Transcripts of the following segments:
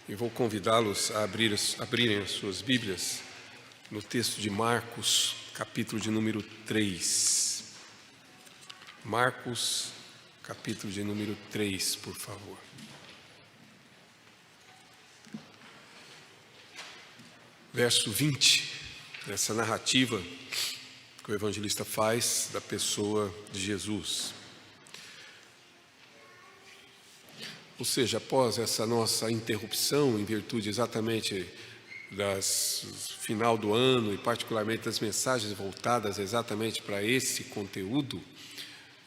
E vou convidá-los a abrirem as suas Bíblias no texto de Marcos, capítulo de número 3. Marcos, capítulo de número 3, por favor. Verso 20, dessa narrativa que o evangelista faz da pessoa de Jesus. Ou seja, após essa nossa interrupção, em virtude exatamente das final do ano e particularmente das mensagens voltadas exatamente para esse conteúdo,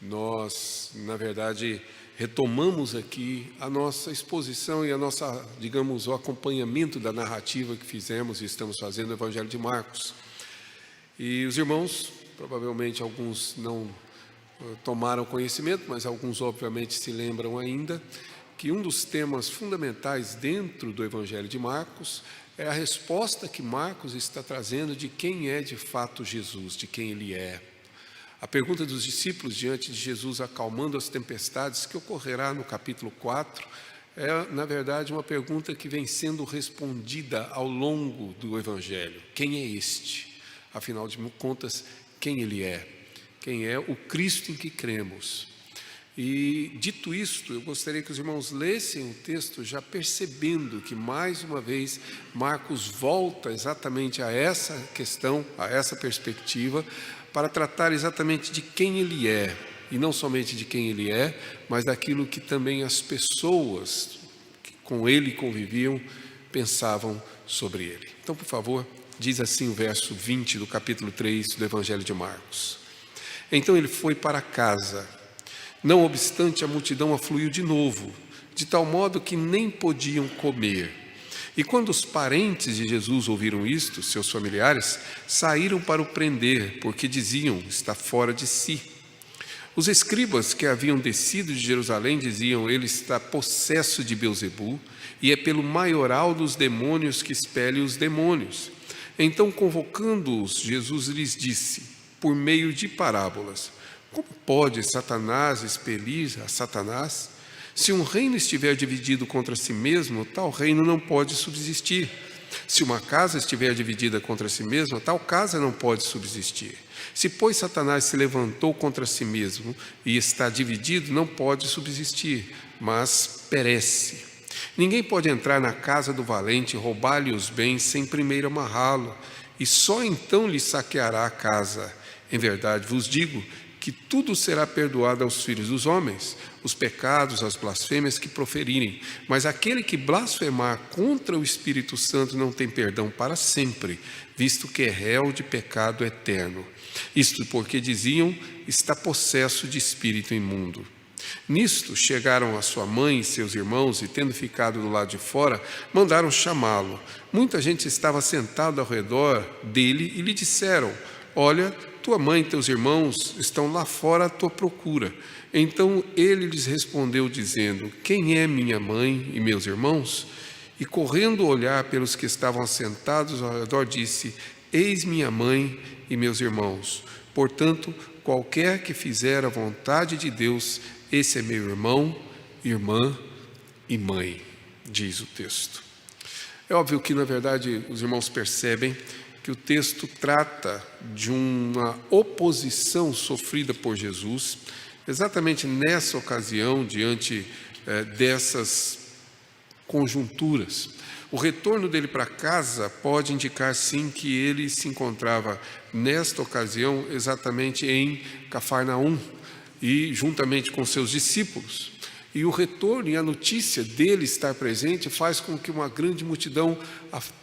nós, na verdade, retomamos aqui a nossa exposição e a nossa, digamos, o acompanhamento da narrativa que fizemos e estamos fazendo no Evangelho de Marcos. E os irmãos, provavelmente alguns não tomaram conhecimento, mas alguns obviamente se lembram ainda, que um dos temas fundamentais dentro do Evangelho de Marcos é a resposta que Marcos está trazendo de quem é de fato Jesus, de quem Ele é. A pergunta dos discípulos diante de Jesus acalmando as tempestades, que ocorrerá no capítulo 4, é, na verdade, uma pergunta que vem sendo respondida ao longo do Evangelho. Quem é este? Afinal de contas, quem Ele é? Quem é o Cristo em que cremos? E, dito isto, eu gostaria que os irmãos lessem o texto já percebendo que, mais uma vez, Marcos volta exatamente a essa questão, a essa perspectiva, para tratar exatamente de quem Ele é, e não somente de quem Ele é, mas daquilo que também as pessoas que com Ele conviviam pensavam sobre Ele. Então, por favor, diz assim o verso 20 do capítulo 3 do Evangelho de Marcos. Então ele foi para casa. Não obstante, a multidão afluiu de novo, de tal modo que nem podiam comer. E quando os parentes de Jesus ouviram isto, seus familiares, saíram para o prender, porque diziam, está fora de si. Os escribas que haviam descido de Jerusalém diziam, ele está possesso de Beelzebu, e é pelo maioral dos demônios que expele os demônios. Então, convocando-os, Jesus lhes disse, por meio de parábolas, como pode Satanás expelir a Satanás? Se um reino estiver dividido contra si mesmo, tal reino não pode subsistir. Se uma casa estiver dividida contra si mesma, tal casa não pode subsistir. Se, pois, Satanás se levantou contra si mesmo e está dividido, não pode subsistir, mas perece. Ninguém pode entrar na casa do valente e roubar-lhe os bens sem primeiro amarrá-lo, e só então lhe saqueará a casa. Em verdade vos digo que tudo será perdoado aos filhos dos homens, os pecados, as blasfêmias que proferirem, mas aquele que blasfemar contra o Espírito Santo não tem perdão para sempre, visto que é réu de pecado eterno. Isto porque diziam, está possesso de espírito imundo. Nisto chegaram a sua mãe e seus irmãos, e tendo ficado do lado de fora, mandaram chamá-lo. Muita gente estava sentada ao redor dele e lhe disseram, olha, tua mãe e teus irmãos estão lá fora à tua procura. Então ele lhes respondeu dizendo, quem é minha mãe e meus irmãos? E correndo olhar pelos que estavam assentados ao redor, disse, eis minha mãe e meus irmãos. Portanto, qualquer que fizer a vontade de Deus, esse é meu irmão, irmã e mãe, diz o texto. É óbvio que, na verdade, os irmãos percebem que o texto trata de uma oposição sofrida por Jesus, exatamente nessa ocasião, diante dessas conjunturas. O retorno dele para casa pode indicar, sim, que ele se encontrava, nesta ocasião, exatamente em Cafarnaum, e juntamente com seus discípulos. E o retorno e a notícia dele estar presente faz com que uma grande multidão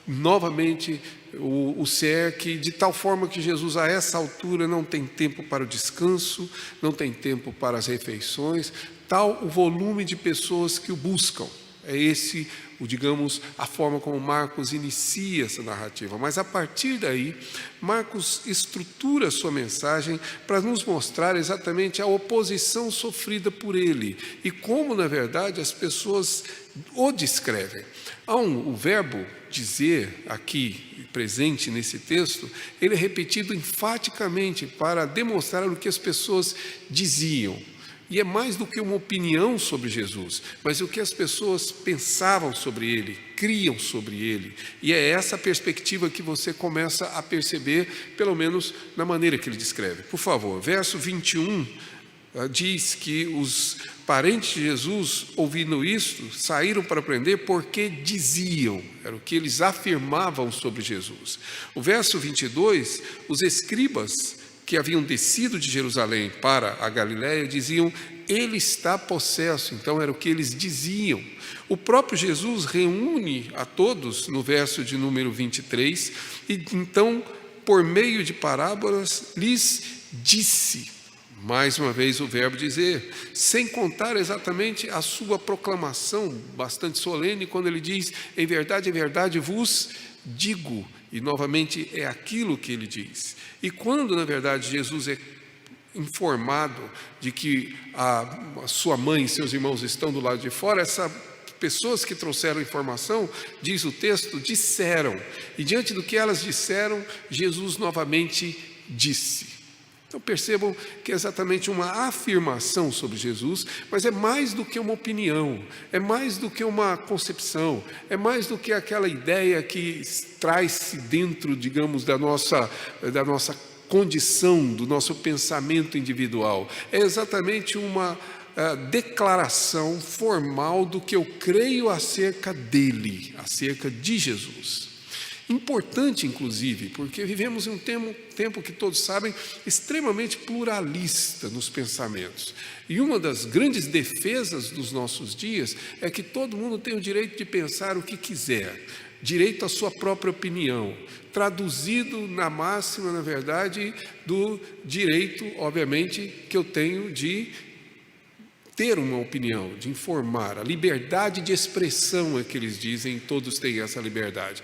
novamente o cerque, de tal forma que Jesus a essa altura não tem tempo para o descanso, não tem tempo para as refeições, tal o volume de pessoas que o buscam. É esse, digamos, a forma como Marcos inicia essa narrativa. Mas a partir daí, Marcos estrutura a sua mensagem para nos mostrar exatamente a oposição sofrida por ele e como, na verdade, as pessoas o descrevem. O verbo dizer aqui, presente nesse texto, ele é repetido enfaticamente para demonstrar o que as pessoas diziam. E é mais do que uma opinião sobre Jesus, mas o que as pessoas pensavam sobre ele, criam sobre ele. E é essa perspectiva que você começa a perceber, pelo menos na maneira que ele descreve. Por favor, verso 21 diz que os parentes de Jesus, ouvindo isto, saíram para aprender porque diziam, era o que eles afirmavam sobre Jesus. O verso 22, os escribas que haviam descido de Jerusalém para a Galiléia diziam, ele está possesso. Então era o que eles diziam. O próprio Jesus reúne a todos no verso de número 23 e então, por meio de parábolas, lhes disse. Mais uma vez o verbo dizer, sem contar exatamente a sua proclamação bastante solene, quando ele diz, em verdade vos digo, e novamente é aquilo que ele diz. E quando, na verdade, Jesus é informado de que a sua mãe e seus irmãos estão do lado de fora, essas pessoas que trouxeram informação, diz o texto, disseram. E diante do que elas disseram, Jesus novamente disse. Então percebam que é exatamente uma afirmação sobre Jesus, mas é mais do que uma opinião, é mais do que uma concepção, é mais do que aquela ideia que traz-se dentro, digamos, da nossa condição, do nosso pensamento individual. É exatamente uma declaração formal do que eu creio acerca dele, acerca de Jesus. Importante, inclusive, porque vivemos em um tempo que todos sabem, extremamente pluralista nos pensamentos. E uma das grandes defesas dos nossos dias é que todo mundo tem o direito de pensar o que quiser, direito à sua própria opinião, traduzido na máxima, na verdade, do direito, obviamente, que eu tenho de ter uma opinião, de informar. A liberdade de expressão é que eles dizem, todos têm essa liberdade.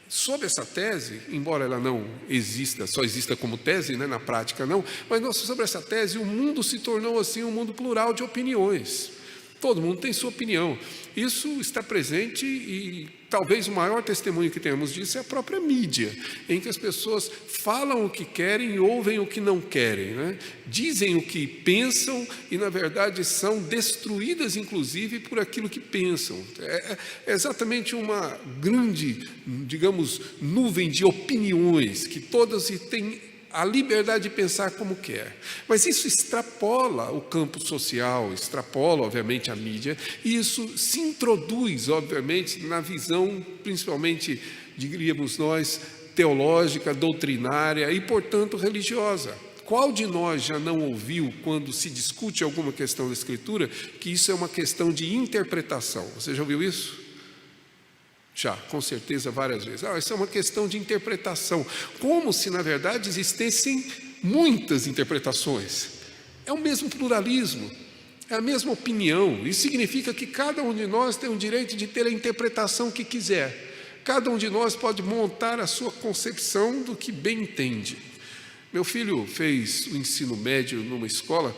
Sobre essa tese, embora ela não exista, só exista como tese, né, na prática não, mas sobre essa tese o mundo se tornou assim um mundo plural de opiniões. Todo mundo tem sua opinião. Isso está presente e talvez o maior testemunho que temos disso é a própria mídia, em que as pessoas falam o que querem e ouvem o que não querem, né? Dizem o que pensam e, na verdade, são destruídas, inclusive, por aquilo que pensam. É exatamente uma grande, digamos, nuvem de opiniões que todas têm a liberdade de pensar como quer. Mas isso extrapola o campo social, extrapola, obviamente, a mídia, e isso se introduz, obviamente, na visão, principalmente, diríamos nós, teológica, doutrinária e, portanto, religiosa. Qual de nós já não ouviu, quando se discute alguma questão da Escritura, que isso é uma questão de interpretação? Você já ouviu isso? Já, com certeza, várias vezes. Isso é uma questão de interpretação. Como se, na verdade, existissem muitas interpretações. É o mesmo pluralismo, é a mesma opinião. Isso significa que cada um de nós tem o direito de ter a interpretação que quiser. Cada um de nós pode montar a sua concepção do que bem entende. Meu filho fez o ensino médio numa escola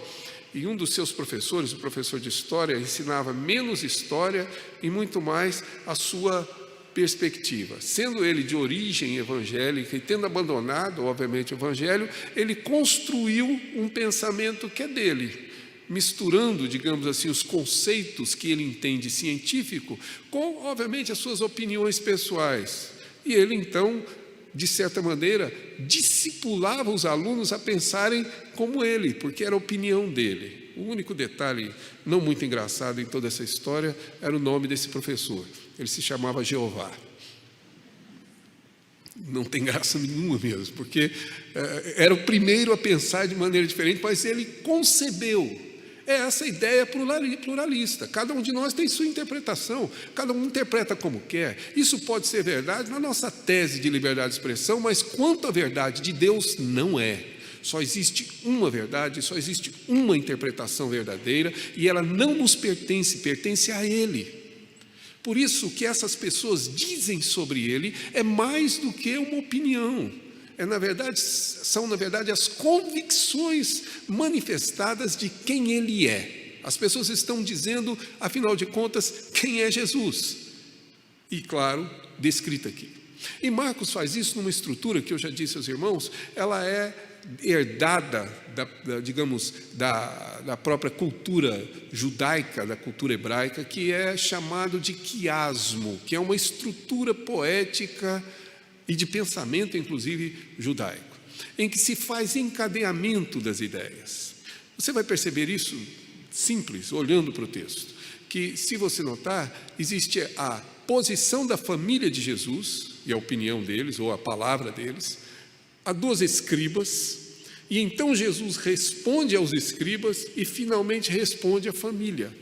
e um dos seus professores, o professor de História, ensinava menos História e muito mais a sua perspectiva. Sendo ele de origem evangélica e tendo abandonado, obviamente, o Evangelho, ele construiu um pensamento que é dele, misturando, digamos assim, os conceitos que ele entende científico com, obviamente, as suas opiniões pessoais. E ele, então, de certa maneira, discipulava os alunos a pensarem como ele, porque era a opinião dele. O único detalhe não muito engraçado em toda essa história era o nome desse professor. Ele se chamava Jeová. Não tem graça nenhuma mesmo, porque era o primeiro a pensar de maneira diferente, mas ele concebeu essa ideia pluralista. Cada um de nós tem sua interpretação, cada um interpreta como quer. Isso pode ser verdade na nossa tese de liberdade de expressão, mas quanto à verdade de Deus, não é. Só existe uma verdade, só existe uma interpretação verdadeira, e ela não nos pertence, pertence a Ele. Por isso, o que essas pessoas dizem sobre Ele é mais do que uma opinião. São, na verdade, as convicções manifestadas de quem Ele é. As pessoas estão dizendo, afinal de contas, quem é Jesus. E, claro, descrita aqui. E Marcos faz isso numa estrutura que eu já disse aos irmãos, ela é herdada, digamos, da própria cultura judaica, da cultura hebraica, que é chamado de quiasmo, que é uma estrutura poética e de pensamento, inclusive, judaico, em que se faz encadeamento das ideias. Você vai perceber isso simples, olhando para o texto, que, se você notar, existe a posição da família de Jesus, e a opinião deles, ou a palavra deles, há 2 escribas, e então Jesus responde aos escribas e finalmente responde à família.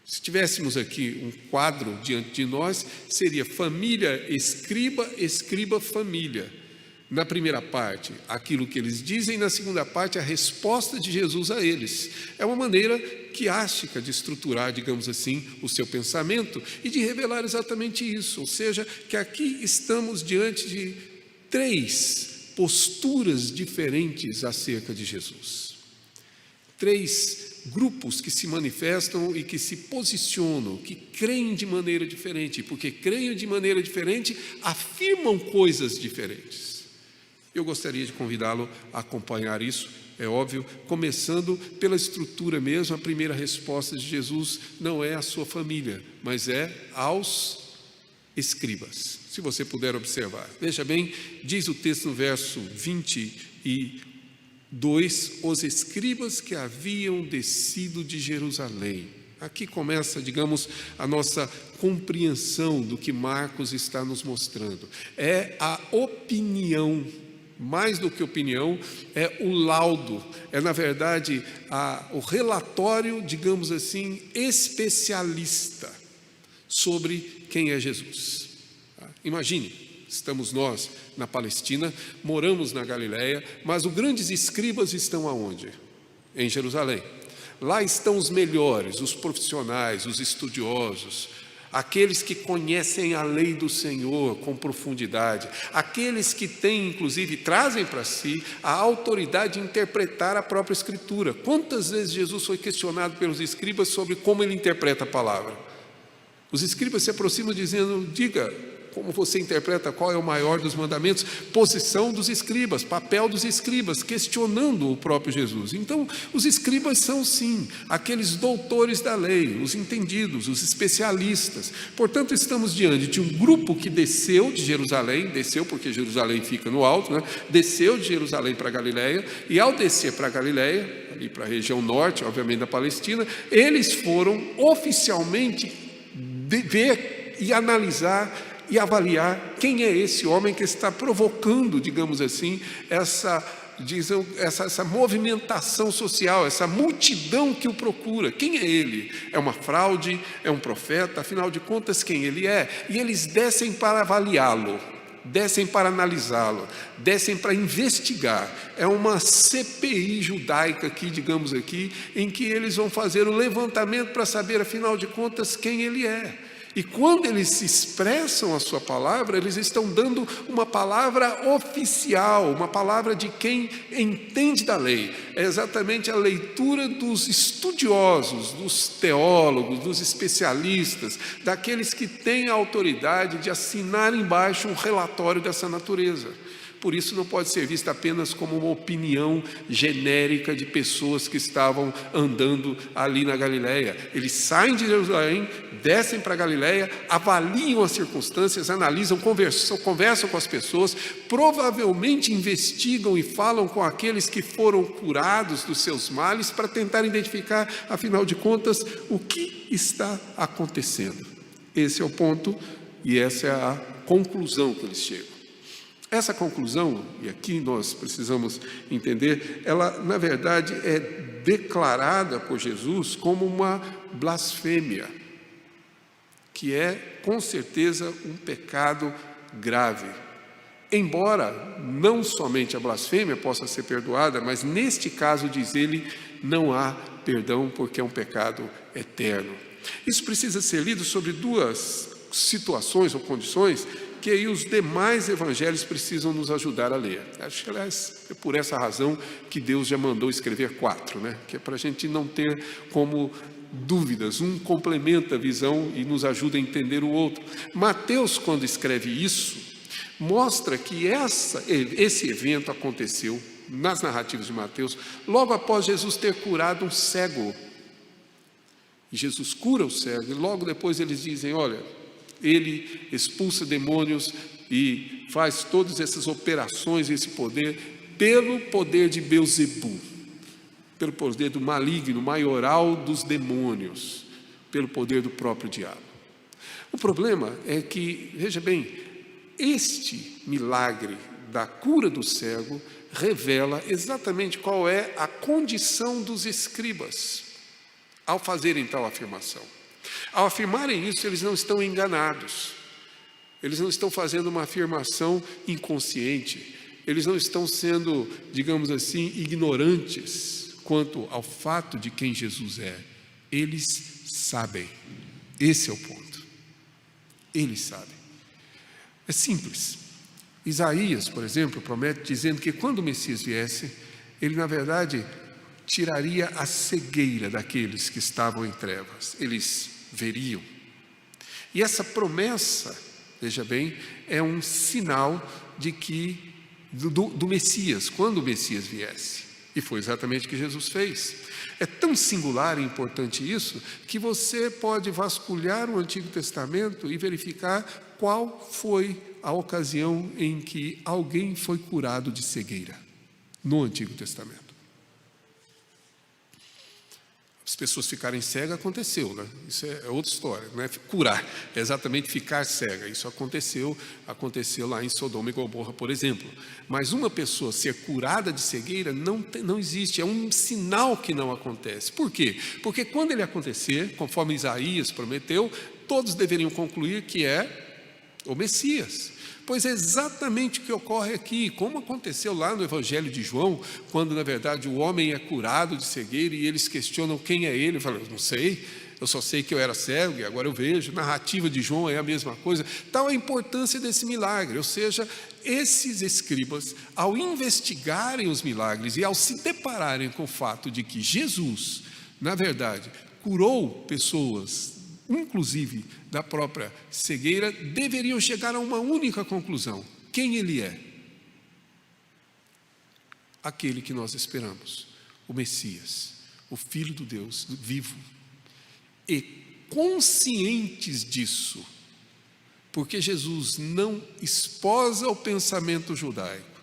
Se tivéssemos aqui um quadro diante de nós, seria família, escriba, escriba, família. Na primeira parte, aquilo que eles dizem, na segunda parte, a resposta de Jesus a eles. É uma maneira quiástica de estruturar, digamos assim, o seu pensamento e de revelar exatamente isso. Ou seja, que aqui estamos diante de 3 posturas diferentes acerca de Jesus. 3 grupos que se manifestam e que se posicionam, que creem de maneira diferente, porque creem de maneira diferente, afirmam coisas diferentes. Eu gostaria de convidá-lo a acompanhar isso, é óbvio, começando pela estrutura mesmo. A primeira resposta de Jesus não é à sua família, mas é aos escribas. Se você puder observar. Veja bem, diz o texto no verso 22, os escribas que haviam descido de Jerusalém. Aqui começa, digamos, a nossa compreensão do que Marcos está nos mostrando. É a opinião, mais do que opinião, é o laudo, é na verdade o relatório, digamos assim, especialista sobre quem é Jesus. Imagine, estamos nós na Palestina, moramos na Galileia, mas os grandes escribas estão aonde? Em Jerusalém. Lá estão os melhores, os profissionais, os estudiosos, aqueles que conhecem a lei do Senhor com profundidade, aqueles que têm, inclusive, trazem para si a autoridade de interpretar a própria Escritura. Quantas vezes Jesus foi questionado pelos escribas sobre como ele interpreta a palavra? Os escribas se aproximam dizendo, diga, como você interpreta, qual é o maior dos mandamentos? Posição dos escribas, papel dos escribas, questionando o próprio Jesus. Então, os escribas são sim, aqueles doutores da lei, os entendidos, os especialistas. Portanto, estamos diante de um grupo que desceu de Jerusalém, desceu porque Jerusalém fica no alto, né? Desceu de Jerusalém para Galileia, e ao descer para Galileia, ali para a região norte, obviamente da Palestina, eles foram oficialmente ver e analisar e avaliar quem é esse homem que está provocando, digamos assim, essa movimentação social, essa multidão que o procura. Quem é ele? É uma fraude? É um profeta? Afinal de contas, quem ele é? E eles descem para avaliá-lo, descem para analisá-lo, descem para investigar. É uma CPI judaica aqui, digamos aqui, em que eles vão fazer o levantamento para saber, afinal de contas, quem ele é. E quando eles se expressam a sua palavra, eles estão dando uma palavra oficial, uma palavra de quem entende da lei. É exatamente a leitura dos estudiosos, dos teólogos, dos especialistas, daqueles que têm a autoridade de assinar embaixo um relatório dessa natureza. Por isso não pode ser vista apenas como uma opinião genérica de pessoas que estavam andando ali na Galileia. Eles saem de Jerusalém, descem para a Galileia, avaliam as circunstâncias, analisam, conversam com as pessoas, provavelmente investigam e falam com aqueles que foram curados dos seus males para tentar identificar, afinal de contas, o que está acontecendo. Esse é o ponto e essa é a conclusão que eles chegam. Essa conclusão, e aqui nós precisamos entender, ela na verdade é declarada por Jesus como uma blasfêmia, que é com certeza um pecado grave. Embora não somente a blasfêmia possa ser perdoada, mas neste caso, diz ele, não há perdão porque é um pecado eterno. Isso precisa ser lido sobre 2 situações ou condições que aí os demais evangelhos precisam nos ajudar a ler. Acho que, aliás, é por essa razão que Deus já mandou escrever 4, né? Que é para a gente não ter como dúvidas. Um complementa a visão e nos ajuda a entender o outro. Mateus, quando escreve isso, mostra que esse evento aconteceu nas narrativas de Mateus, logo após Jesus ter curado um cego. E Jesus cura o cego, e logo depois eles dizem, olha, ele expulsa demônios e faz todas essas operações, esse poder, pelo poder de Belzebu, pelo poder do maligno, maioral dos demônios, pelo poder do próprio diabo. O problema é que, veja bem, este milagre da cura do cego revela exatamente qual é a condição dos escribas ao fazerem tal afirmação. Ao afirmarem isso, eles não estão enganados, eles não estão fazendo uma afirmação inconsciente, eles não estão sendo, digamos assim, ignorantes quanto ao fato de quem Jesus é. Eles sabem, esse é o ponto, eles sabem. É simples. Isaías, por exemplo, promete dizendo que quando o Messias viesse, ele na verdade tiraria a cegueira daqueles que estavam em trevas, eles veriam. E essa promessa, veja bem, é um sinal de que do Messias, quando o Messias viesse. E foi exatamente o que Jesus fez. É tão singular e importante isso, que você pode vasculhar o Antigo Testamento e verificar qual foi a ocasião em que alguém foi curado de cegueira no Antigo Testamento. As pessoas ficarem cegas aconteceu, né? Isso é outra história, não é curar, é exatamente ficar cega. Isso aconteceu lá em Sodoma e Gomorra, por exemplo. Mas uma pessoa ser curada de cegueira não existe, é um sinal que não acontece. Por quê? Porque quando ele acontecer, conforme Isaías prometeu, todos deveriam concluir que é o Messias. Pois é exatamente o que ocorre aqui, como aconteceu lá no Evangelho de João, quando na verdade o homem é curado de cegueira e eles questionam quem é ele. Ele fala, eu não sei, eu só sei que eu era cego e agora eu vejo. A narrativa de João é a mesma coisa. Tal a importância desse milagre, ou seja, esses escribas, ao investigarem os milagres e ao se depararem com o fato de que Jesus, na verdade, curou pessoas, inclusive da própria cegueira, deveriam chegar a uma única conclusão: quem ele é? Aquele que nós esperamos, o Messias, o Filho do Deus vivo. E conscientes disso, porque Jesus não esposa o pensamento judaico,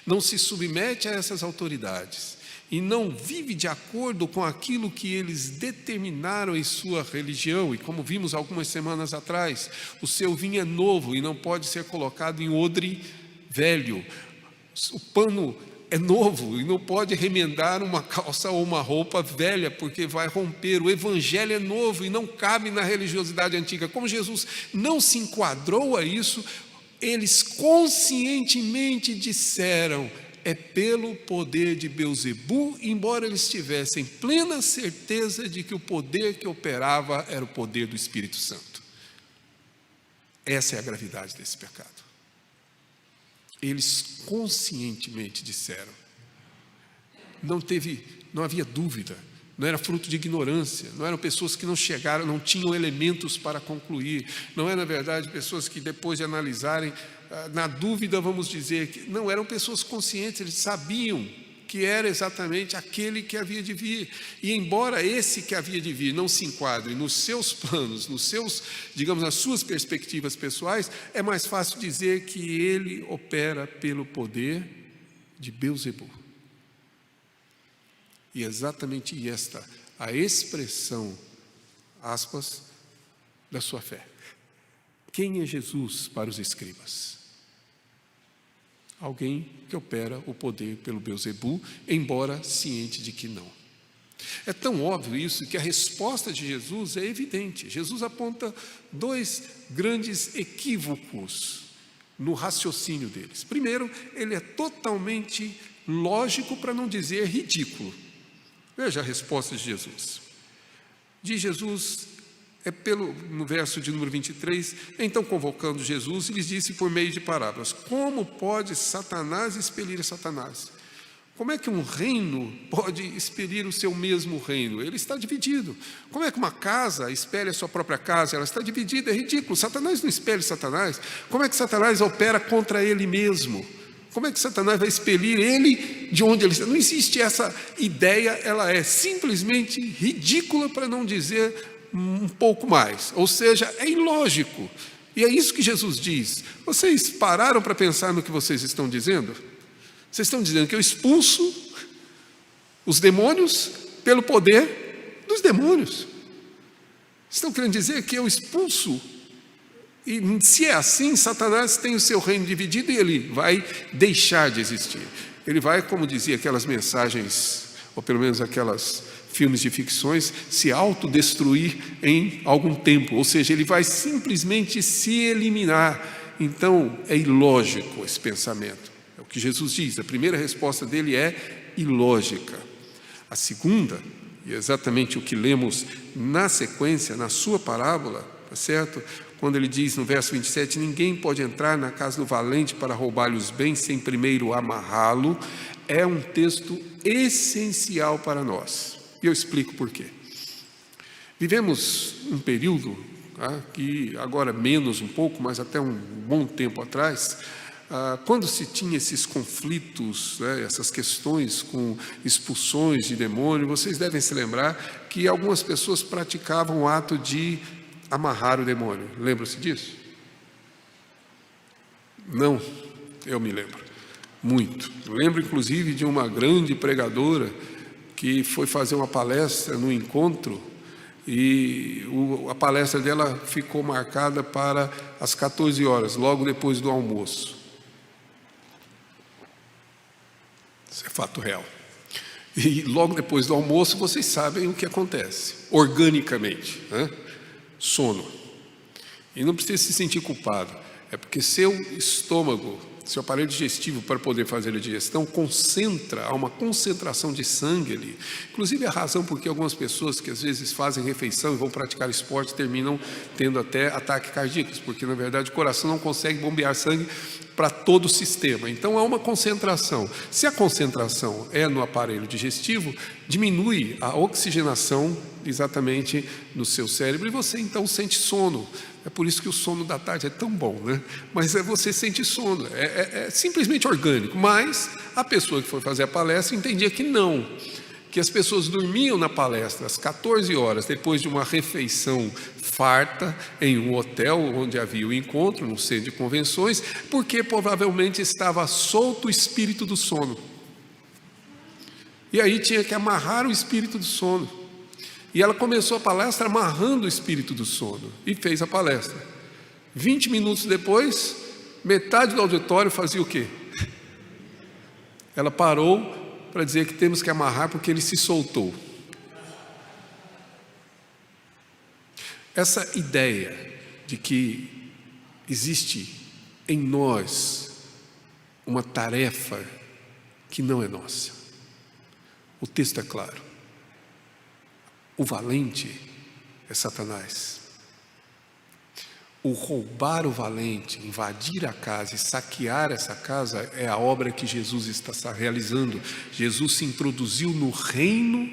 não se submete a essas autoridades, e não vive de acordo com aquilo que eles determinaram em sua religião. E como vimos algumas semanas atrás, o seu vinho é novo e não pode ser colocado em odre velho. O pano é novo e não pode remendar uma calça ou uma roupa velha, porque vai romper. O evangelho é novo e não cabe na religiosidade antiga. Como Jesus não se enquadrou a isso, eles conscientemente disseram: é pelo poder de Belzebu, embora eles tivessem plena certeza de que o poder que operava era o poder do Espírito Santo. Essa é a gravidade desse pecado. Eles conscientemente disseram. Não havia dúvida, não era fruto de ignorância, não eram pessoas que não chegaram, não tinham elementos para concluir, não eram, na verdade, pessoas que depois de analisarem, na dúvida, vamos dizer, que não eram pessoas conscientes, eles sabiam que era exatamente aquele que havia de vir. E embora esse que havia de vir não se enquadre nos seus planos, nos seus, digamos, nas suas perspectivas pessoais, é mais fácil dizer que ele opera pelo poder de Belzebu. E exatamente esta a expressão, aspas, da sua fé. Quem é Jesus para os escribas? Alguém que opera o poder pelo Belzebu, embora ciente de que não. É tão óbvio isso que a resposta de Jesus é evidente. Jesus aponta dois grandes equívocos no raciocínio deles. Primeiro, ele é totalmente lógico, para não dizer ridículo. Veja a resposta de Jesus. Diz Jesus, no verso de número 23, então convocando Jesus, lhes disse por meio de parábolas: como pode Satanás expelir Satanás? Como é que um reino pode expelir o seu mesmo reino? Ele está dividido. Como é que uma casa expele a sua própria casa? Ela está dividida, é ridículo. Satanás não expele Satanás. Como é que Satanás opera contra ele mesmo? Como é que Satanás vai expelir ele de onde ele está? Não existe essa ideia, ela é simplesmente ridícula, para não dizer um pouco mais. Ou seja, é ilógico. E é isso que Jesus diz. Vocês pararam para pensar no que vocês estão dizendo? Vocês estão dizendo que eu expulso os demônios pelo poder dos demônios. Estão querendo dizer que eu expulso. E se é assim, Satanás tem o seu reino dividido e ele vai deixar de existir. Ele vai, como dizia aquelas mensagens, ou pelo menos aquelas filmes de ficções, se autodestruir em algum tempo. Ou seja, ele vai simplesmente se eliminar. Então, é ilógico esse pensamento. É o que Jesus diz. A primeira resposta dele é ilógica. A segunda, e é exatamente o que lemos na sequência, na sua parábola, tá certo? Quando ele diz no verso 27, ninguém pode entrar na casa do valente para roubar-lhe os bens sem primeiro amarrá-lo, é um texto essencial para nós. E eu explico por quê. Vivemos um período, que agora menos um pouco, mas até um bom tempo atrás, quando se tinha esses conflitos, essas questões com expulsões de demônio, vocês devem se lembrar que algumas pessoas praticavam o ato de amarrar o demônio. Lembram-se disso? Não, eu me lembro, muito. Eu lembro inclusive de uma grande pregadora que foi fazer uma palestra no encontro e a palestra dela ficou marcada para as 14 horas, logo depois do almoço. Isso é fato real. E logo depois do almoço, vocês sabem o que acontece, organicamente, sono. E não precisa se sentir culpado, é porque seu estômago, seu aparelho digestivo, para poder fazer a digestão, há uma concentração de sangue ali. Inclusive a razão porque algumas pessoas que às vezes fazem refeição e vão praticar esporte terminam tendo até ataques cardíacos, porque na verdade o coração não consegue bombear sangue para todo o sistema. Então há uma concentração. Se a concentração é no aparelho digestivo, diminui a oxigenação exatamente no seu cérebro e você então sente sono. É por isso que o sono da tarde é tão bom, né? Mas você sente sono, é simplesmente orgânico. Mas a pessoa que foi fazer a palestra entendia que não, que as pessoas dormiam na palestra às 14 horas, depois de uma refeição farta em um hotel onde havia o encontro, num centro de convenções, porque provavelmente estava solto o espírito do sono. E aí tinha que amarrar o espírito do sono. E ela começou a palestra amarrando o espírito do sono e fez a palestra. 20 minutos depois, metade do auditório fazia o quê? Ela parou para dizer que temos que amarrar porque ele se soltou. Essa ideia de que existe em nós uma tarefa que não é nossa. O texto é claro. O valente é Satanás. O roubar o valente, invadir a casa e saquear essa casa é a obra que Jesus está realizando. Jesus se introduziu no reino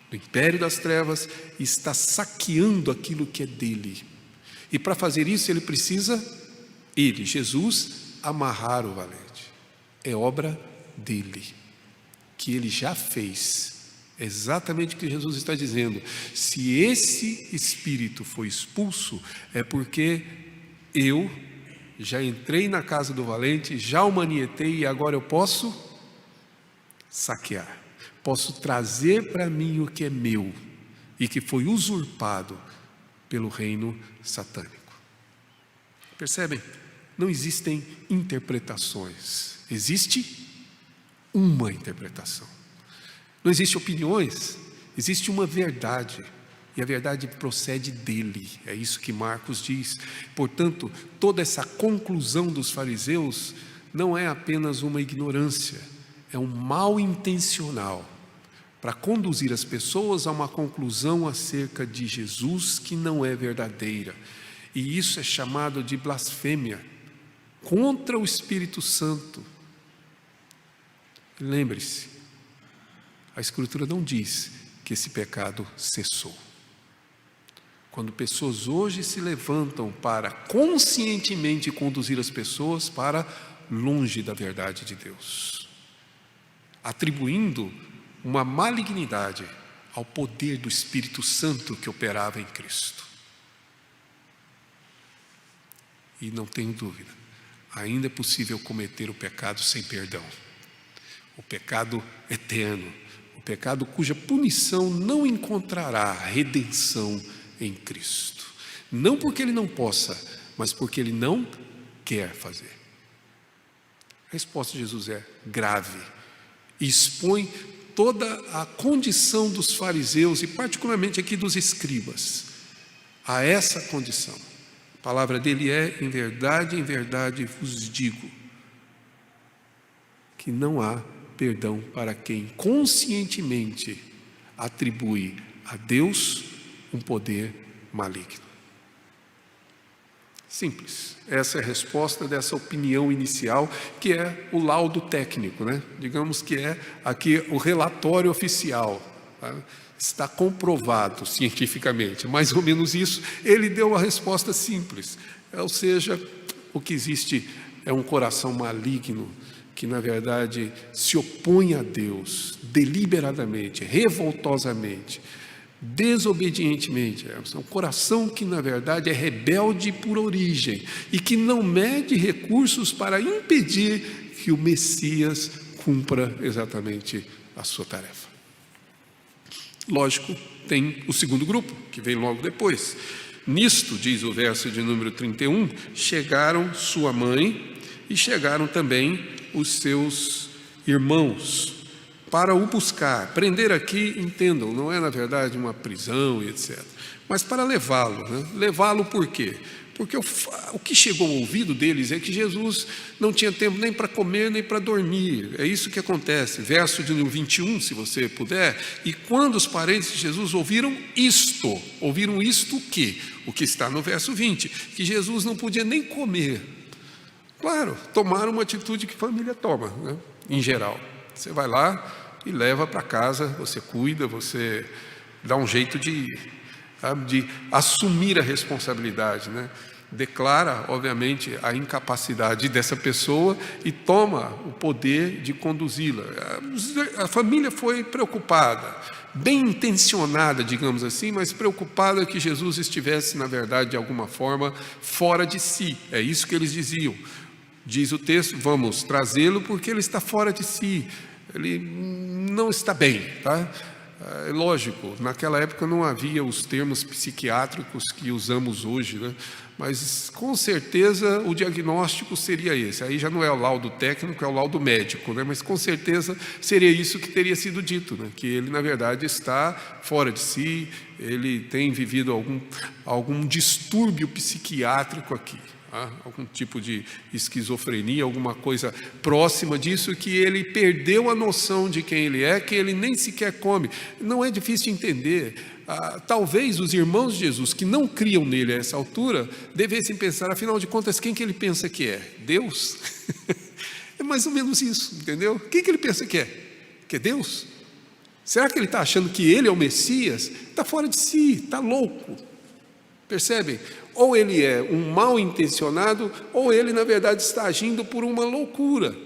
do império das trevas e está saqueando aquilo que é dele. E para fazer isso ele precisa, Jesus, amarrar o valente. É obra dele, que ele já fez. É exatamente o que Jesus está dizendo. Se esse espírito foi expulso, é porque eu já entrei na casa do valente, já o manietei e agora eu posso saquear. Posso trazer para mim o que é meu e que foi usurpado pelo reino satânico. Percebem? Não existem interpretações. Existe uma interpretação. Não existe opiniões, existe uma verdade, e a verdade procede dele, é isso que Marcos diz. Portanto, toda essa conclusão dos fariseus não é apenas uma ignorância, é um mal intencional, para conduzir as pessoas a uma conclusão acerca de Jesus que não é verdadeira, e isso é chamado de blasfêmia, contra o Espírito Santo. Lembre-se, a Escritura não diz que esse pecado cessou. Quando pessoas hoje se levantam para conscientemente conduzir as pessoas para longe da verdade de Deus, atribuindo uma malignidade ao poder do Espírito Santo que operava em Cristo. E não tenho dúvida, ainda é possível cometer o pecado sem perdão, o pecado eterno, o pecado cuja punição não encontrará redenção em Cristo. Não porque ele não possa, mas porque ele não quer fazer. A resposta de Jesus é grave e expõe toda a condição dos fariseus e particularmente aqui dos escribas a essa condição. A palavra dele é: em verdade vos digo que não há perdão para quem conscientemente atribui a Deus um poder maligno. Simples. Essa é a resposta dessa opinião inicial, que é o laudo técnico, né? Digamos que é aqui o relatório oficial, tá? Está comprovado cientificamente, mais ou menos isso. Ele deu uma resposta simples, ou seja, o que existe é um coração maligno, que na verdade se opõe a Deus deliberadamente, revoltosamente, desobedientemente. É um coração que na verdade é rebelde por origem e que não mede recursos para impedir que o Messias cumpra exatamente a sua tarefa. Lógico, tem o segundo grupo, que vem logo depois. Nisto, diz o verso de número 31, chegaram sua mãe e chegaram também os seus irmãos para o buscar. Prender aqui, entendam, não é na verdade uma prisão e etc. Mas para levá-lo, né? Levá-lo por quê? Porque o que chegou ao ouvido deles é que Jesus não tinha tempo nem para comer, nem para dormir. É isso que acontece. Verso de número 21, se você puder. E quando os parentes de Jesus ouviram isto o quê? O que está no verso 20, que Jesus não podia nem comer. Claro, tomaram uma atitude que família toma, né? Em geral. Você vai lá e leva para casa, você cuida, você dá um jeito de assumir a responsabilidade, né? Declara, obviamente, a incapacidade dessa pessoa e toma o poder de conduzi-la. A família foi preocupada, bem intencionada, digamos assim, mas preocupada que Jesus estivesse, na verdade, de alguma forma, fora de si. É isso que eles diziam. Diz o texto: vamos trazê-lo porque ele está fora de si, ele não está bem, tá? Lógico, naquela época não havia os termos psiquiátricos que usamos hoje, né? Mas com certeza o diagnóstico seria esse. Aí já não é o laudo técnico, é o laudo médico, né? Mas com certeza seria isso que teria sido dito, né? Que ele na verdade está fora de si, ele tem vivido algum distúrbio psiquiátrico aqui. Algum tipo de esquizofrenia, alguma coisa próxima disso, que ele perdeu a noção de quem ele é, que ele nem sequer come. Não é difícil entender. Talvez os irmãos de Jesus que não criam nele a essa altura devessem pensar, afinal de contas, quem que ele pensa que é? Deus? É mais ou menos isso, entendeu? Quem que ele pensa que é? Que é Deus? Será que ele está achando que ele é o Messias? Está fora de si, está louco. Percebem? Ou ele é um mal intencionado, ou ele na verdade está agindo por uma loucura.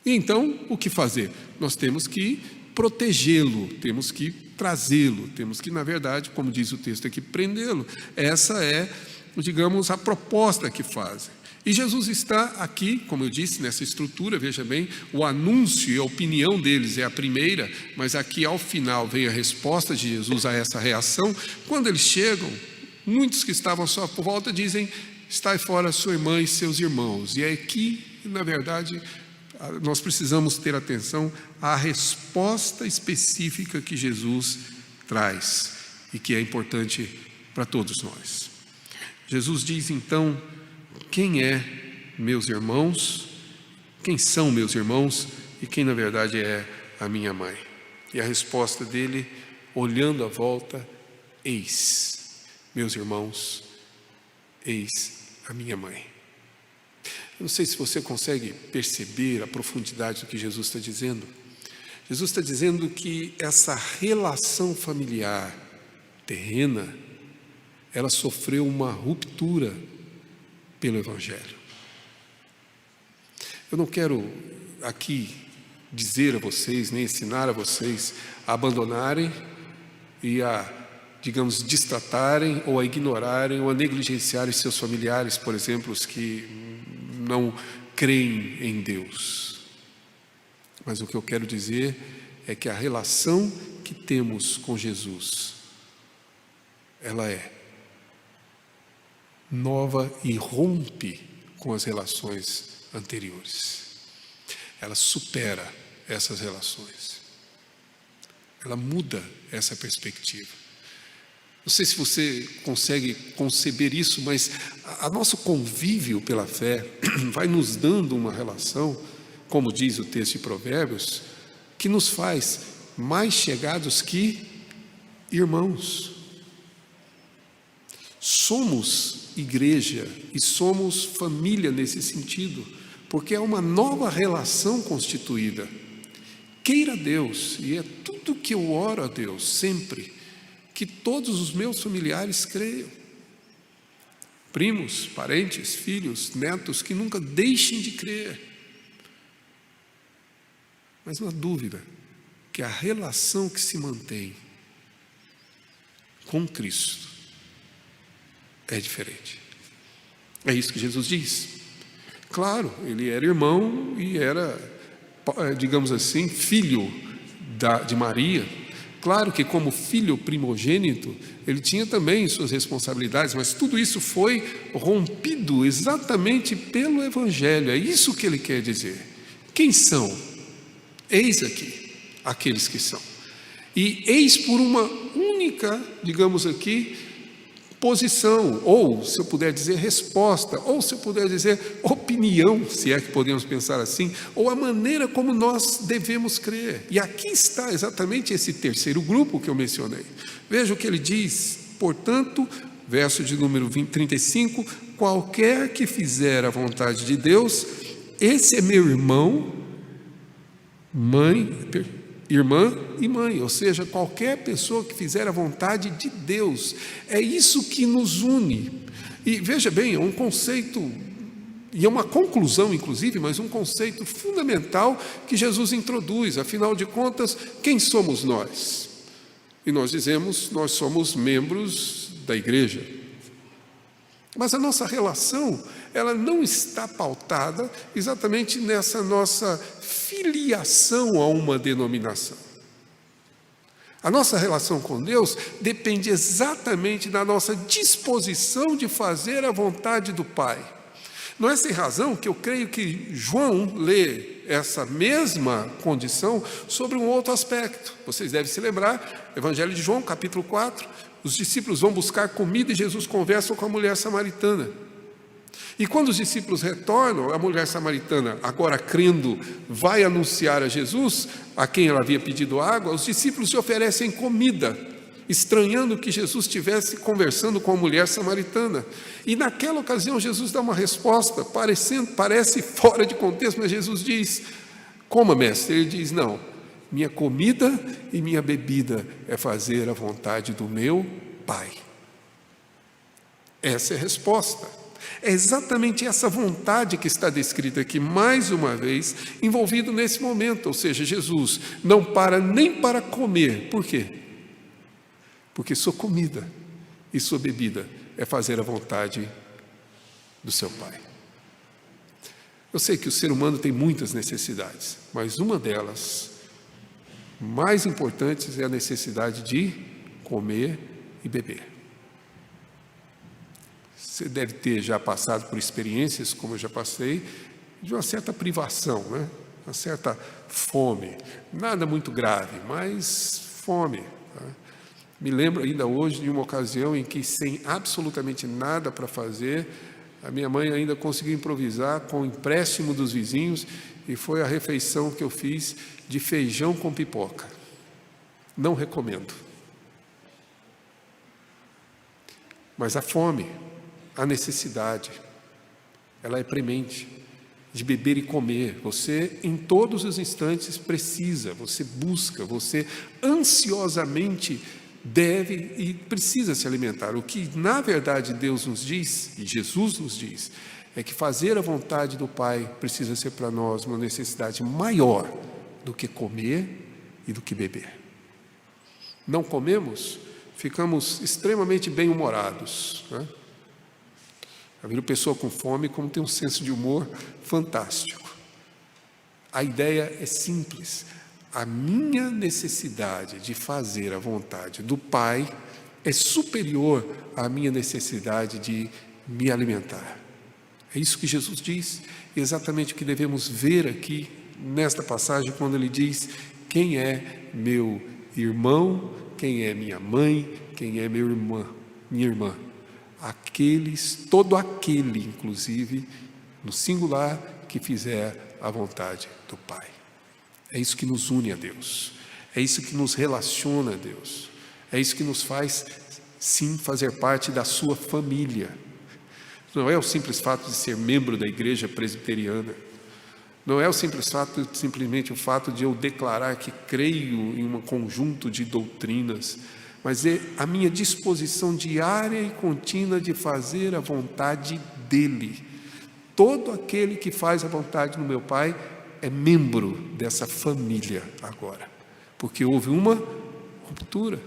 E então, o que fazer? Nós temos que protegê-lo, temos que trazê-lo, temos que, na verdade, como diz o texto aqui, prendê-lo. Essa é, digamos, a proposta que fazem. E Jesus está aqui, como eu disse, nessa estrutura, veja bem, o anúncio e a opinião deles é a primeira, mas aqui ao final vem a resposta de Jesus a essa reação. Quando eles chegam, muitos que estavam só por volta dizem: estai fora sua irmã e seus irmãos. E é aqui, na verdade, nós precisamos ter atenção à resposta específica que Jesus traz e que é importante para todos nós. Jesus diz então: quem é meus irmãos? Quem são meus irmãos? E quem na verdade é a minha mãe? E a resposta dele, olhando à volta: eis meus irmãos, eis a minha mãe. Eu não sei se você consegue perceber a profundidade do que Jesus está dizendo. Jesus está dizendo que essa relação familiar terrena, ela sofreu uma ruptura pelo Evangelho. Eu não quero aqui dizer a vocês, nem ensinar a vocês a abandonarem e a, digamos, destratarem ou a ignorarem ou a negligenciarem seus familiares, por exemplo, os que não creem em Deus. Mas o que eu quero dizer é que a relação que temos com Jesus, ela é nova e rompe com as relações anteriores. Ela supera essas relações. Ela muda essa perspectiva. Não sei se você consegue conceber isso, mas a nosso convívio pela fé vai nos dando uma relação, como diz o texto de Provérbios, que nos faz mais chegados que irmãos. Somos igreja e somos família nesse sentido, porque é uma nova relação constituída. Queira Deus, e é tudo que eu oro a Deus sempre, que todos os meus familiares creiam. Primos, parentes, filhos, netos, que nunca deixem de crer. Mas não há dúvida que a relação que se mantém com Cristo é diferente. É isso que Jesus diz. Claro, ele era irmão e era, digamos assim, filho de Maria. Claro que como filho primogênito, ele tinha também suas responsabilidades, mas tudo isso foi rompido exatamente pelo Evangelho. É isso que ele quer dizer. Quem são? Eis aqui aqueles que são. E eis por uma única, digamos aqui, posição, ou se eu puder dizer resposta, ou se eu puder dizer opinião, se é que podemos pensar assim, ou a maneira como nós devemos crer. E aqui está exatamente esse terceiro grupo que eu mencionei. Veja o que ele diz: portanto, verso de número 35, qualquer que fizer a vontade de Deus, esse é meu irmão, irmã e mãe, ou seja, qualquer pessoa que fizer a vontade de Deus. É isso que nos une. E veja bem, é um conceito, e é uma conclusão inclusive, mas um conceito fundamental que Jesus introduz. Afinal de contas, quem somos nós? E nós dizemos, nós somos membros da igreja. Mas a nossa relação, ela não está pautada exatamente nessa nossa filiação a uma denominação. A nossa relação com Deus depende exatamente da nossa disposição de fazer a vontade do Pai. Não é sem razão que eu creio que João lê essa mesma condição sobre um outro aspecto. Vocês devem se lembrar, Evangelho de João, capítulo 4, os discípulos vão buscar comida e Jesus conversa com a mulher samaritana. E quando os discípulos retornam, a mulher samaritana, agora crendo, vai anunciar a Jesus, a quem ela havia pedido água. Os discípulos lhe oferecem comida, estranhando que Jesus estivesse conversando com a mulher samaritana. E naquela ocasião Jesus dá uma resposta, parece fora de contexto, mas Jesus diz: coma, mestre. Ele diz: não, minha comida e minha bebida é fazer a vontade do meu Pai. Essa é a resposta. É exatamente essa vontade que está descrita aqui, mais uma vez, envolvido nesse momento. Ou seja, Jesus não para nem para comer. Por quê? Porque sua comida e sua bebida é fazer a vontade do seu Pai. Eu sei que o ser humano tem muitas necessidades, mas uma delas, mais importante, é a necessidade de comer e beber. Você deve ter já passado por experiências, como eu já passei, de uma certa privação, né? Uma certa fome. Nada muito grave, mas fome. Tá? Me lembro ainda hoje de uma ocasião em que, sem absolutamente nada para fazer, a minha mãe ainda conseguiu improvisar com o empréstimo dos vizinhos, e foi a refeição que eu fiz de feijão com pipoca. Não recomendo. Mas a fome, a necessidade, ela é premente de beber e comer. Você, em todos os instantes, precisa, você busca, você ansiosamente deve e precisa se alimentar. O que, na verdade, Deus nos diz, e Jesus nos diz, é que fazer a vontade do Pai precisa ser para nós uma necessidade maior do que comer e do que beber. Não comemos, ficamos extremamente bem-humorados, né? Eu vi pessoa com fome como tem um senso de humor fantástico. A ideia é simples. A minha necessidade de fazer a vontade do Pai é superior à minha necessidade de me alimentar. É isso que Jesus diz, exatamente o que devemos ver aqui nesta passagem, quando ele diz: quem é meu irmão, quem é minha mãe, quem é minha irmã. Todo aquele, inclusive, no singular, que fizer a vontade do Pai. É isso que nos une a Deus, é isso que nos relaciona a Deus, é isso que nos faz, sim, fazer parte da sua família. Não é o simples fato de ser membro da igreja presbiteriana, não é o simples fato, simplesmente o fato de eu declarar que creio em um conjunto de doutrinas, mas é a minha disposição diária e contínua de fazer a vontade dEle. Todo aquele que faz a vontade do meu Pai é membro dessa família agora, porque houve uma ruptura.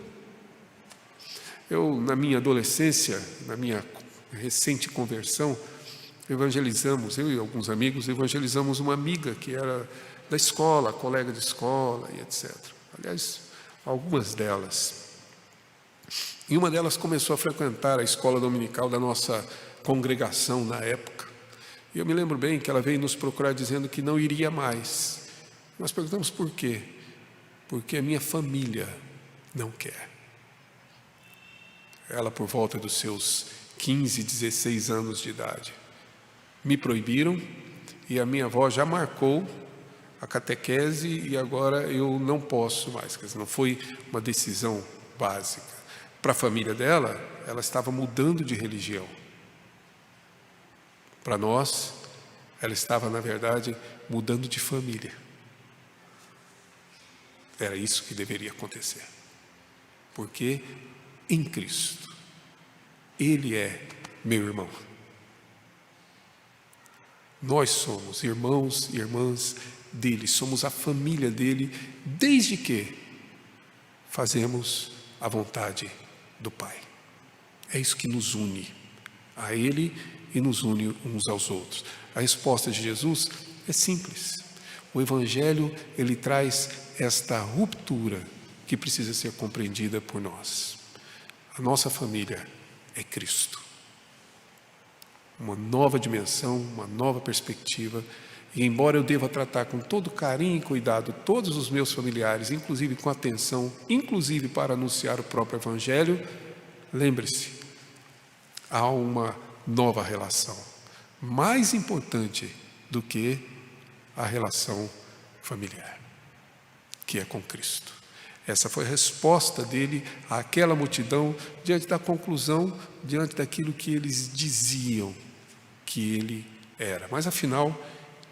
Eu, na minha adolescência, na minha recente conversão, evangelizamos, eu e alguns amigos, evangelizamos uma amiga que era da escola, colega de escola e etc. Aliás, algumas delas. E uma delas começou a frequentar a escola dominical da nossa congregação na época. E eu me lembro bem que ela veio nos procurar dizendo que não iria mais. Nós perguntamos por quê? Porque a minha família não quer. Ela, por volta dos seus 15, 16 anos de idade, me proibiram, e a minha avó já marcou a catequese e agora eu não posso mais. Quer dizer, não foi uma decisão básica. Para a família dela, ela estava mudando de religião. Para nós, ela estava, na verdade, mudando de família. Era isso que deveria acontecer. Porque em Cristo, Ele é meu irmão. Nós somos irmãos e irmãs dele, somos a família dele, desde que fazemos a vontade do Pai. É isso que nos une a ele e nos une uns aos outros. A resposta de Jesus é simples. O Evangelho, ele traz esta ruptura que precisa ser compreendida por nós. A nossa família é Cristo. Uma nova dimensão, uma nova perspectiva. E embora eu deva tratar com todo carinho e cuidado todos os meus familiares, inclusive com atenção, inclusive para anunciar o próprio Evangelho, lembre-se, há uma nova relação, mais importante do que a relação familiar, que é com Cristo. Essa foi a resposta dele àquela multidão diante da conclusão, diante daquilo que eles diziam que ele era. Mas afinal,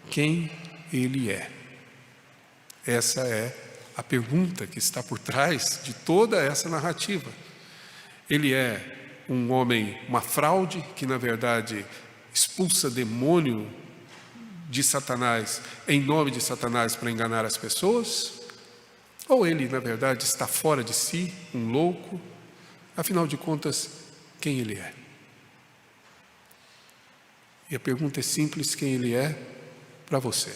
quem ele é? Essa é a pergunta que está por trás de toda essa narrativa. Ele é um homem, uma fraude, que na verdade expulsa demônio de Satanás, em nome de Satanás, para enganar as pessoas? Ou ele, na verdade, está fora de si, um louco? Afinal de contas, quem ele é? E a pergunta é simples: quem ele é para você?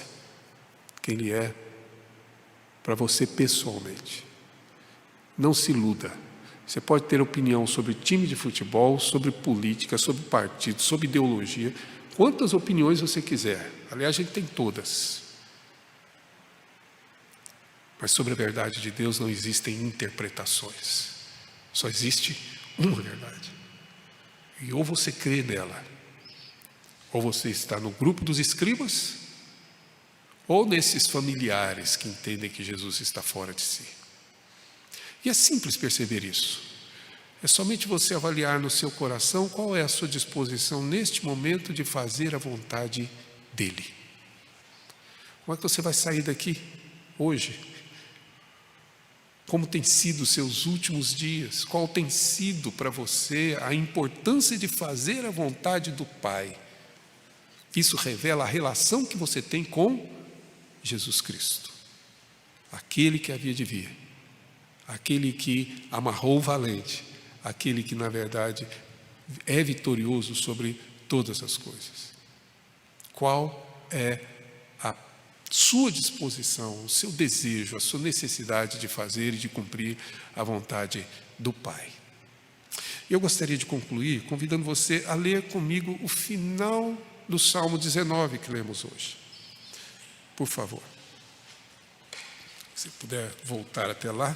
Quem ele é para você pessoalmente? Não se iluda. Você pode ter opinião sobre time de futebol, sobre política, sobre partido, sobre ideologia, quantas opiniões você quiser. Aliás, a gente tem todas. Mas sobre a verdade de Deus não existem interpretações. Só existe uma verdade. E ou você crê nela, ou você está no grupo dos escribas, ou nesses familiares que entendem que Jesus está fora de si. E é simples perceber isso. É somente você avaliar no seu coração qual é a sua disposição neste momento de fazer a vontade dele. Como é que você vai sair daqui hoje? Como tem sido os seus últimos dias? Qual tem sido para você a importância de fazer a vontade do Pai? Isso revela a relação que você tem com Jesus Cristo, aquele que havia de vir, aquele que amarrou o valente, aquele que na verdade é vitorioso sobre todas as coisas. Qual é a sua disposição, o seu desejo, a sua necessidade de fazer e de cumprir a vontade do Pai? Eu gostaria de concluir convidando você a ler comigo o final do Salmo 19 que lemos hoje. Por favor. Se puder voltar até lá.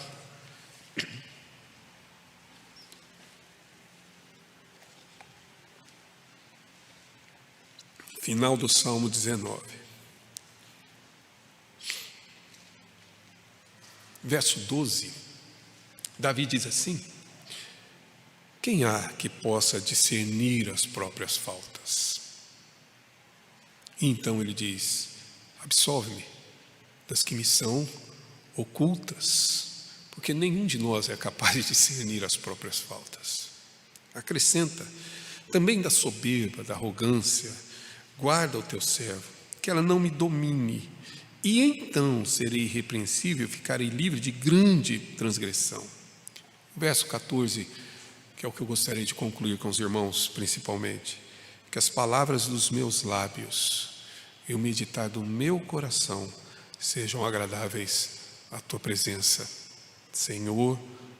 Final do Salmo 19. Verso 12. Davi diz assim: quem há que possa discernir as próprias faltas? E então ele diz: absolve-me das que me são ocultas, porque nenhum de nós é capaz de discernir as próprias faltas. Acrescenta: também da soberba, da arrogância, guarda o teu servo, que ela não me domine, e então serei irrepreensível, ficarei livre de grande transgressão. Verso 14, que é o que eu gostaria de concluir com os irmãos, principalmente: que as palavras dos meus lábios e o meditar do meu coração sejam agradáveis à tua presença, Senhor,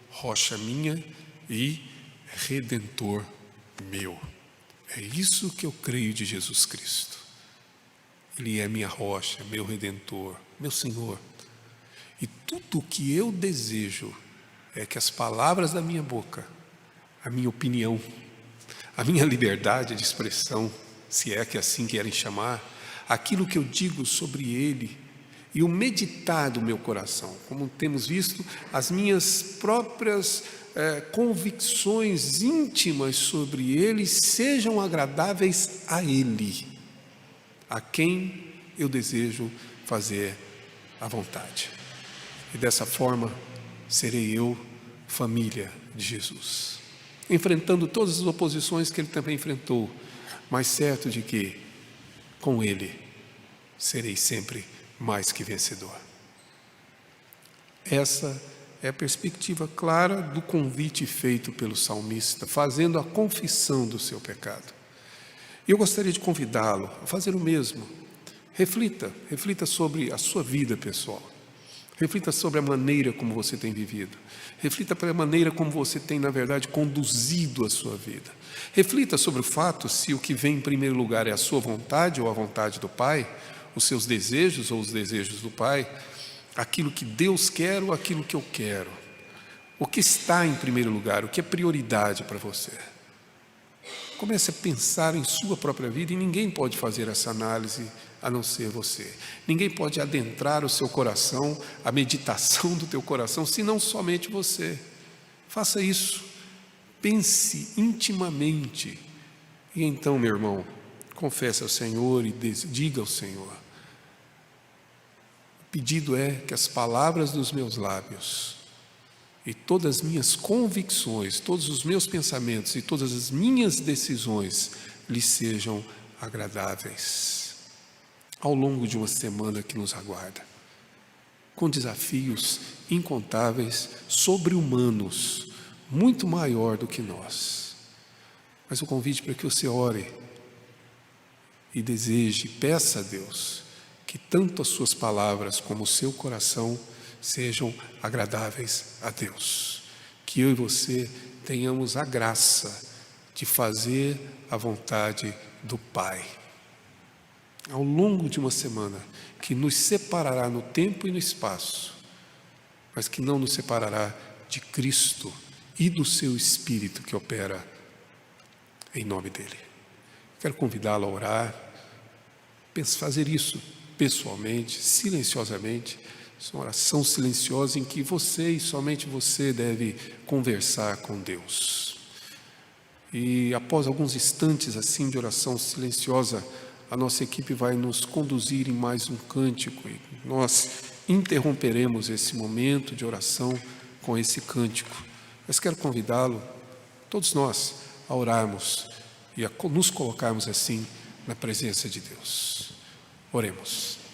rocha minha e redentor meu. É isso que eu creio de Jesus Cristo. Ele é minha rocha, meu redentor, meu Senhor. E tudo o que eu desejo é que as palavras da minha boca, a minha opinião, a minha liberdade de expressão, se é que assim querem chamar, aquilo que eu digo sobre Ele e o meditar do meu coração, como temos visto, as minhas próprias convicções íntimas sobre Ele sejam agradáveis a Ele, a quem eu desejo fazer a vontade. E dessa forma serei eu família de Jesus, enfrentando todas as oposições que Ele também enfrentou, mas certo de que com Ele serei sempre mais que vencedor. Essa é a perspectiva clara do convite feito pelo salmista, fazendo a confissão do seu pecado. E eu gostaria de convidá-lo a fazer o mesmo. Reflita sobre a sua vida pessoal. Reflita sobre a maneira como você tem vivido. Reflita pela maneira como você tem, na verdade, conduzido a sua vida. Reflita sobre o fato se o que vem em primeiro lugar é a sua vontade ou a vontade do Pai, os seus desejos ou os desejos do Pai, aquilo que Deus quer ou aquilo que eu quero. O que está em primeiro lugar, o que é prioridade para você. Comece a pensar em sua própria vida, e ninguém pode fazer essa análise a não ser você. Ninguém pode adentrar o seu coração, a meditação do teu coração, senão somente você. Faça isso, pense intimamente, e então, meu irmão, confesse ao Senhor e diga ao Senhor: o pedido é que as palavras dos meus lábios e todas as minhas convicções, todos os meus pensamentos e todas as minhas decisões lhe sejam agradáveis. Ao longo de uma semana que nos aguarda, com desafios incontáveis, sobre-humanos, muito maior do que nós. Mas o convite para que você ore e deseje, peça a Deus que tanto as suas palavras como o seu coração sejam agradáveis a Deus. Que eu e você tenhamos a graça de fazer a vontade do Pai. Ao longo de uma semana que nos separará no tempo e no espaço, mas que não nos separará de Cristo e do seu Espírito que opera em nome dEle. Quero convidá-lo a orar, fazer isso pessoalmente, silenciosamente. É uma oração silenciosa em que você e somente você deve conversar com Deus. E após alguns instantes assim de oração silenciosa, a nossa equipe vai nos conduzir em mais um cântico e nós interromperemos esse momento de oração com esse cântico. Mas quero convidá-lo, todos nós, a orarmos e a nos colocarmos assim na presença de Deus. Oremos.